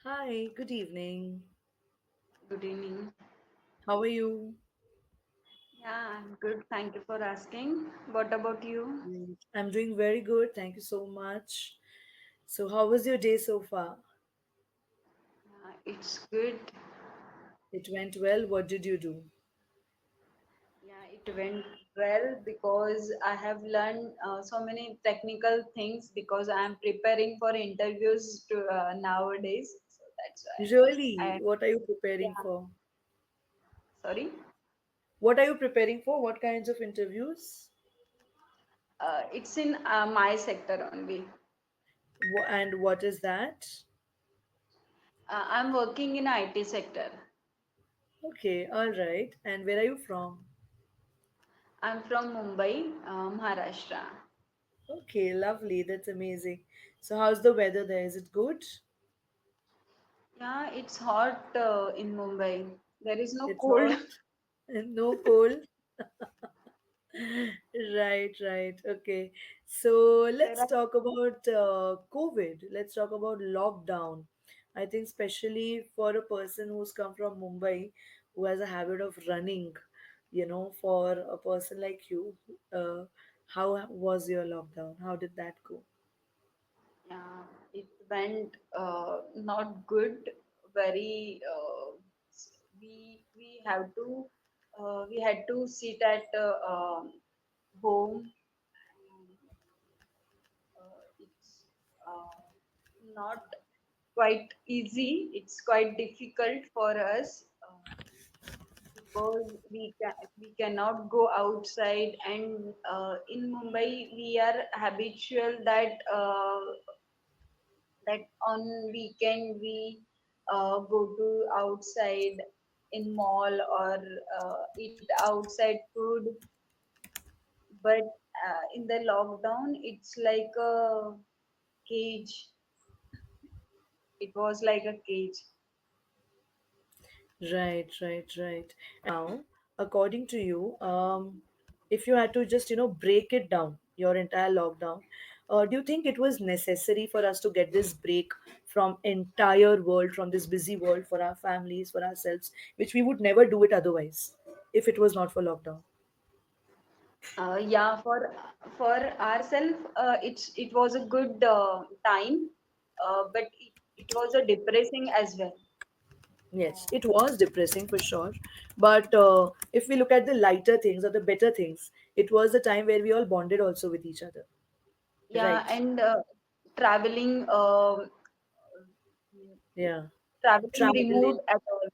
Hi, good evening. Good evening. How are you? Yeah, I'm good. Thank you for asking. What about you? I'm doing very good. Thank you so much. So, how was your day so far? It's good. It went well. What did you do? Yeah, it went well because I have learned so many technical things because I am preparing for interviews to, nowadays. So that's why. Really? What are you preparing Yeah, for? sorry. What are you preparing for? What kinds of interviews? It's in my sector only. And what is that? I'm working in IT sector. Okay, all right. And where are you from? I'm from Mumbai, Maharashtra. Okay, lovely. That's amazing. So, how's the weather there? Is it good? Yeah, it's hot in Mumbai. There is no It's cold. hot and no cold. Right, right. Okay. So There let's are talk about COVID. Let's talk about lockdown. I think, especially for a person who's come from Mumbai, who has a habit of running, for a person like you, how was your lockdown? How did that go? Yeah, it went not good. Very. We have to. We had to sit at home. And, it's not quite easy. It's quite difficult for us because we cannot go outside. And in Mumbai, we are habitual that on weekend we go to outside in mall or eat outside food, but in the lockdown it's like a cage. It was like a cage. Right, right, right. Now, according to you, if you had to just, break it down, your entire lockdown, do you think it was necessary for us to get this break from entire world, from this busy world for our families, for ourselves, which we would never do it otherwise if it was not for lockdown? Yeah, for ourselves, it was a good time, but it was a depressing as well. Yes, it was depressing for sure. But if we look at the lighter things or the better things, it was a time where we all bonded also with each other. Yeah, Right. and traveling, Yeah. traveling Traveling. removed at all.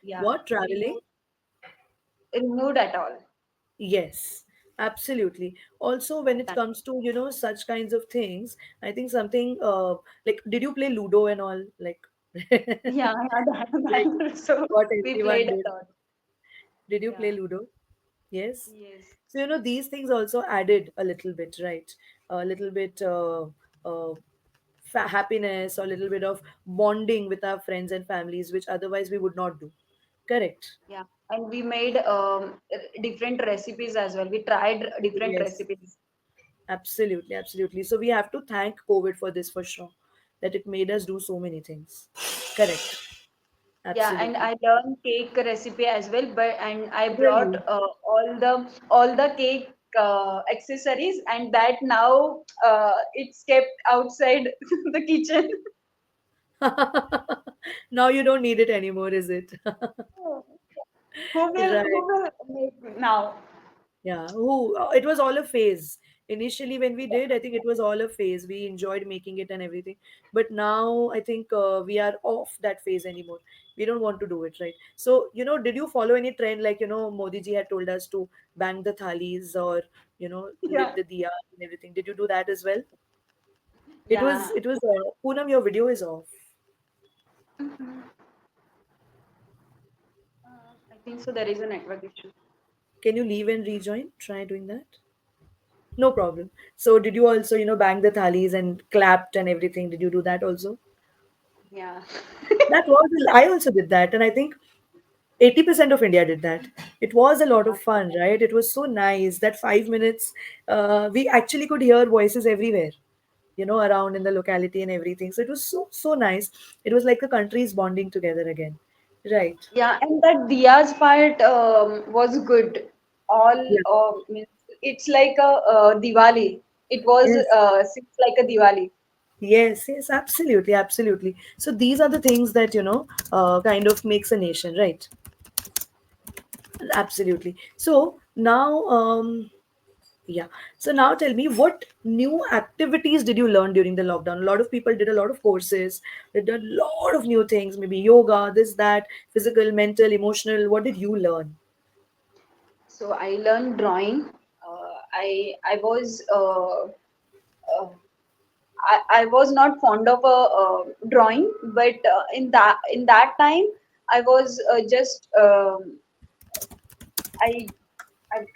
Yeah, What? Traveling? removed at all. Yes, absolutely. Also, when it That, comes to, such kinds of things, I think something like, did you play Ludo and all? Like, yeah, yeah, that like also what we everyone played did. a lot. Did you play Yeah. Ludo? Yes. Yes. So, these things also added a little bit, right? A little bit uh, happiness or a little bit of bonding with our friends and families, which otherwise we would not do. Correct. Yeah. And we made different recipes as well. We tried different Yes. recipes. Absolutely, absolutely. So we have to thank COVID for this for sure, that it made us do so many things. Correct. Yeah, and Absolutely. I learned cake recipe as well, but and I brought Really? all the cake accessories, and that now it's kept outside the kitchen. Now you don't need it anymore, is it? Right. Who will make now? Yeah. Who? It was all a phase. Initially, when we did, I think it was all a phase. We enjoyed making it and everything. But now, I think we are off that phase anymore. We don't want to do it, right? So, did you follow any trend like, Modi ji had told us to bang the thalis or, lit Yeah. the diya and everything. Did you do that as well? Yeah. It was, Poonam, your video is off. Mhm. I think so. There is a network issue. Can you leave and rejoin? Try doing that. No problem. So, did you also, bang the thalis and clapped and everything? Did you do that also? Yeah. That was, I also did that, and I think 80% of India did that. It was a lot of fun, right? It was so nice that 5 minutes, we actually could hear voices everywhere. around in the locality and everything. So it was so nice. It was like the countries bonding together again. Right. Yeah, and that Diya's part was good. All Yeah. means it's like a Diwali. It was Yes. seems like a Diwali. Yes, yes, absolutely, absolutely. So these are the things that, kind of makes a nation, right? Absolutely. So now, yeah. So now tell me, what new activities did you learn during the lockdown? A lot of people did a lot of courses, they did a lot of new things, maybe yoga, this, that, physical, mental, emotional. What did you learn? So I learned drawing. I was I was not fond of a drawing, but in that time I was just I, I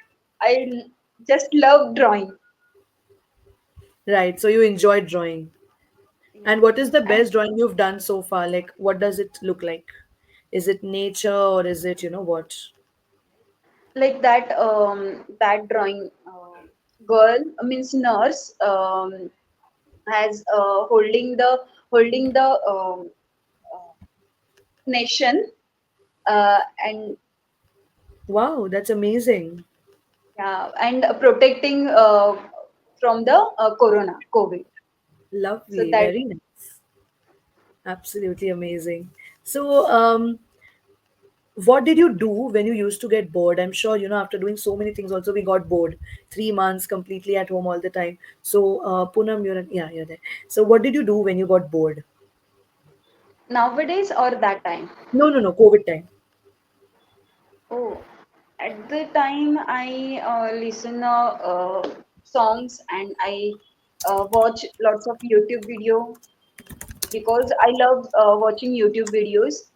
I just love drawing. Right. So you enjoyed drawing. And Yeah, what is the and best drawing you've done so far? Like, what does it look like? Is it nature or is it, what? like that drawing girl means nurse has holding the uh, nation and Wow, that's amazing. yeah and protecting from the corona COVID. So Lovely. that Very nice. Absolutely amazing. So, what did you do when you used to get bored? I'm sure, after doing so many things, also we got bored. 3 months completely at home all the time. So, Poonam, yeah, you're there. So, what did you do when you got bored? nowadays or that time. No, no, no, COVID time. Oh, at the time I listen songs and I watch lots of YouTube video because I love watching YouTube videos.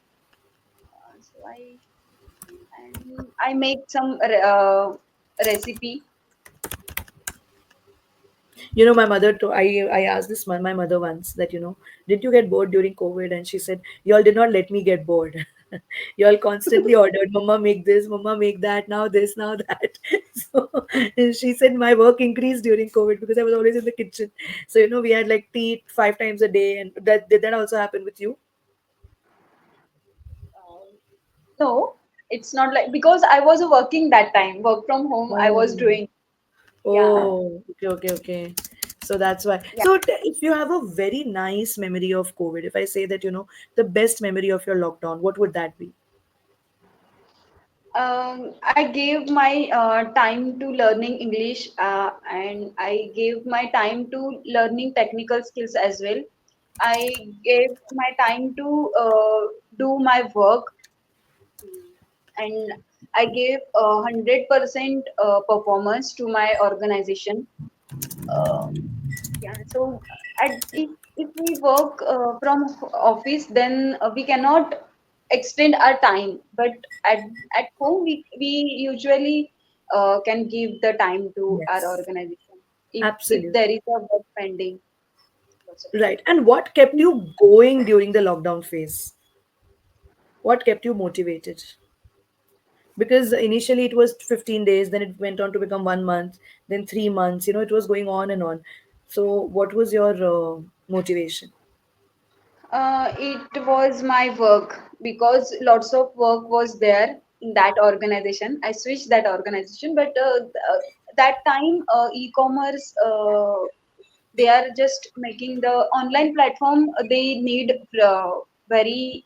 So I make some recipe. My mother, I asked my mother once that, did you get bored during COVID? And she said, y'all did not let me get bored. Y'all constantly ordered, Mama, make this, Mama, make that, now this, now that. So and she said, my work increased during COVID because I was always in the kitchen. So, we had like tea 5 times a day. And did that also happen with you? Uh, no, it's not like because I was working that time. Work from home I was Oh. doing. Yeah, Oh, okay, okay, okay. So that's why. yeah. So if you have a very nice memory of COVID, if I say that, the best memory of your lockdown, what would that be? I gave my time to learning English and I gave my time to learning technical skills as well. I gave my time to do my work and I gave 100% performance to my organization. Uh, yeah, so if we work from office, then we cannot extend our time. But at at home, we usually can give the time to our Yes, organization if there absolutely. is a work pending. Lots of work. Right. And what kept you going during the lockdown phase? What kept you motivated? Because initially it was 15 days, then it went on to become 1 month, then 3 months, it was going on and on. So, what was your motivation? It was my work because lots of work was there in that organization. I switched that organization, but that time e-commerce they are just making the online platform. They need very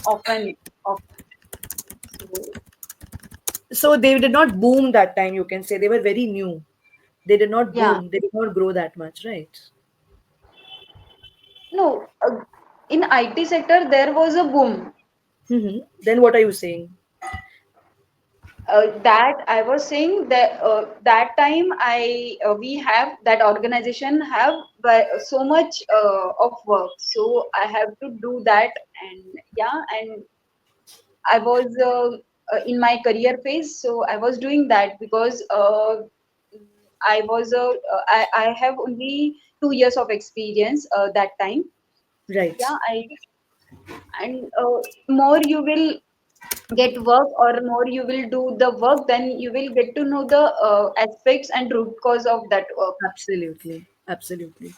often. Of, so So, they did not boom that time, you can say. They were very new. They did not yeah, boom, they did not grow that much, right? no, in IT sector there was a boom. Then what are you saying? That I was saying that that time I we have that organization have so much of work, so I have to do that, and yeah, and I was in my career phase, so I was doing that because I have only 2 years of experience that time. Right. Yeah, I and more you will get work or more you will do the work, then you will get to know the aspects and root cause of that work. Absolutely. Absolutely.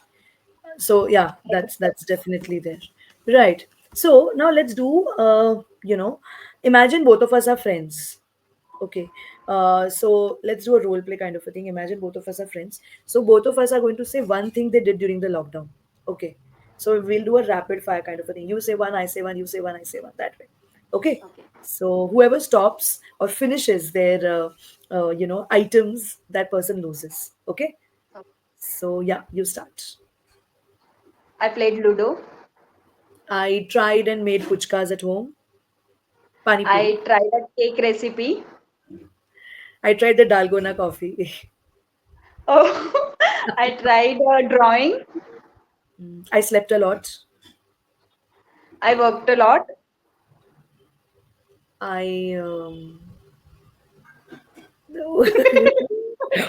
So yeah, that's definitely there. Right. So now let's do imagine both of us are friends. Okay. So let's do a role play kind of a thing. Imagine both of us are friends. So both of us are going to say one thing they did during the lockdown. Okay. So we'll do a rapid fire kind of a thing. You say one, I say one, you say one, I say one. That way. Okay. Okay. So whoever stops or finishes their items, that person loses. Okay. Okay. So yeah, you start. I played Ludo. I tried and made puchkas at home. Pani puri. I tried a cake recipe. I tried the dalgona coffee. Oh, I tried drawing. I slept a lot. I worked a lot. I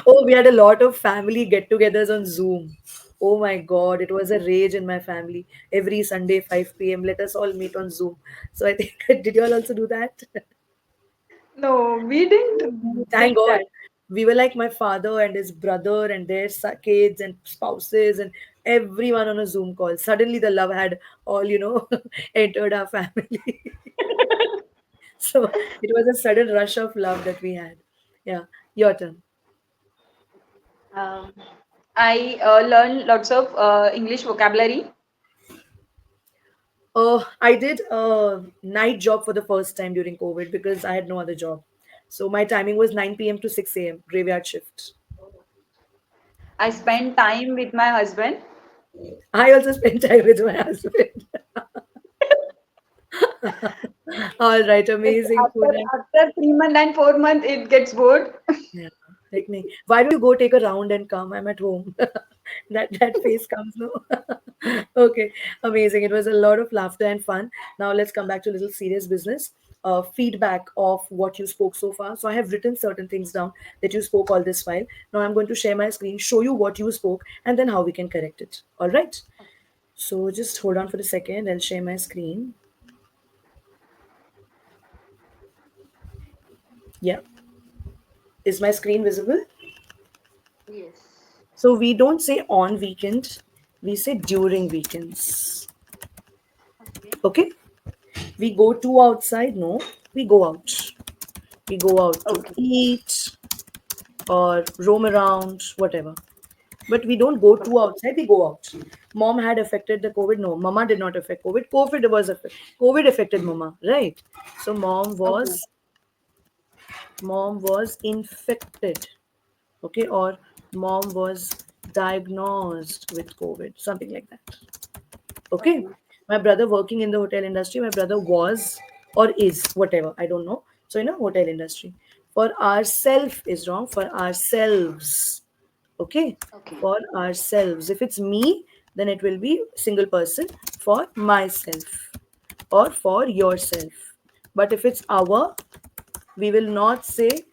oh, we had a lot of family get-togethers on Zoom. Oh my God, it was a rage in my family. Every Sunday, 5 p.m. Let us all meet on Zoom. So I think did you all also do that? No, we didn't Thank did God. that. We were like my father and his brother and their kids and spouses and everyone on a Zoom call. Suddenly, the love had all, entered our family. So it was a sudden rush of love that we had. Yeah, your turn. Um, I learned lots of English vocabulary. I did a night job for the first time during COVID because I had no other job. So my timing was 9 p.m. to 6 a.m. graveyard shift. I spent time with my husband. I also spent time with my husband. All right, But amazing, Pooja. after 3 months and 4 months, it gets bored. Yeah, like me. Why don't you go take a round and come? I'm at home. That face comes no. Okay, amazing. It was a lot of laughter and fun. Now let's come back to a little serious business. Feedback of what you spoke so far. So I have written certain things down that you spoke all this while. Now I'm going to share my screen, show you what you spoke, and then how we can correct it. All right. So just hold on for a second. I'll share my screen. Yeah. Is my screen visible? Yes. So we don't say on weekend, we say during weekends. Okay. Okay? We go to outside, no, we go out. We go out to Okay. eat or roam around, whatever. But we don't go to Okay. outside, we go out. Mom had affected the COVID. No, mama did not affect COVID. COVID affected mama, right? So Okay. mom was infected, okay, or mom was diagnosed with COVID, something like that. Okay. Okay. My brother working in the hotel industry. My brother was or is, whatever, I don't know. So in a hotel industry. For ourself is wrong. For ourselves. Okay. Okay. For ourselves. If it's me, then it will be single person. For myself or for yourself. But if it's our, we will not say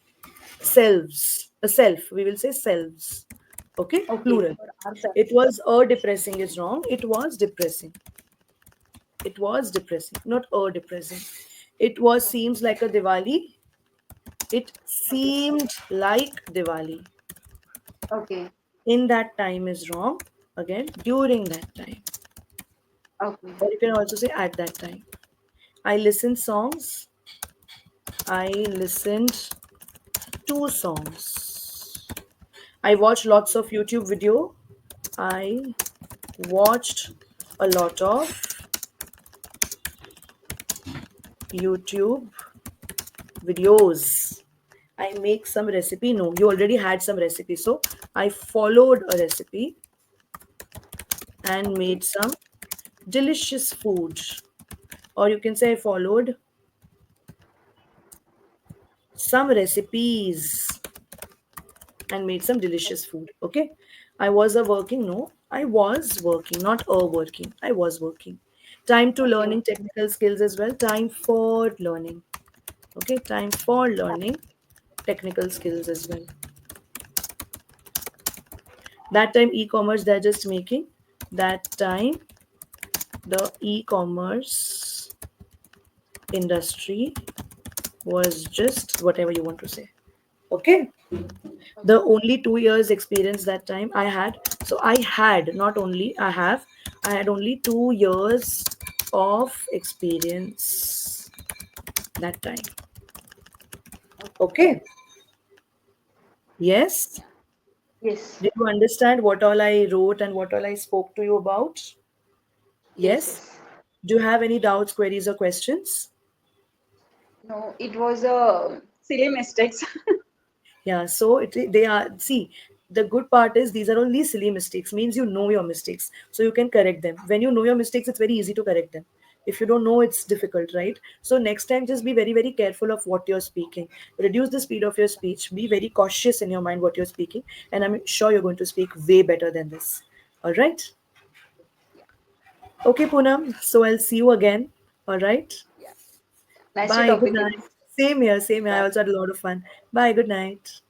selves. A self. We will say selves. Okay. Okay. Plural. For It ourselves. was a depressing is wrong. It was depressing. It was depressing, not depressing. It was Okay. seems like a Diwali. It Okay. seemed like Diwali. Okay. In that time is wrong. Again, during that time. Okay. Or you can also say at that time. I listened songs. I listened to songs. I watched lots of YouTube video. I watched a lot of YouTube videos. I make some recipe. No, you already had some recipe. So I followed a recipe and Okay. made some delicious food. Or you can say I followed some recipes and made some delicious food. Okay. I was a working. No, I was working, not a working. I was working. Time to Okay. learning technical skills as well. Time for learning. Okay. Time for Yeah. learning technical skills as well. That time e-commerce they're just making. That time the e-commerce industry was just whatever you want to say. Okay. The Okay. only 2 years experience that time I had So I had, not only I have, I had only 2 years of experience that time. Okay. Okay. Yes. Yes. Did you understand what all I wrote and what all I spoke to you about? Yes, Yes. yes. Do you have any doubts, queries, or questions? No, it was a silly mistakes. Yeah, so they are, see, the good part is these are only silly mistakes, means you know your mistakes, so you can correct them. When you know your mistakes, it's very easy to correct them. If you don't know, it's difficult, right? So next time, just be very, very careful of what you're speaking. Reduce the speed of your speech. Be very cautious in your mind what you're speaking, and I'm sure you're going to speak way better than this. All right? Yeah, Okay, Poonam. So I'll see you again. All right? yeah. Nice to Bye. talk Good with you. night. Same here. Same here. I Bye. also had a lot of fun. Bye. Good night.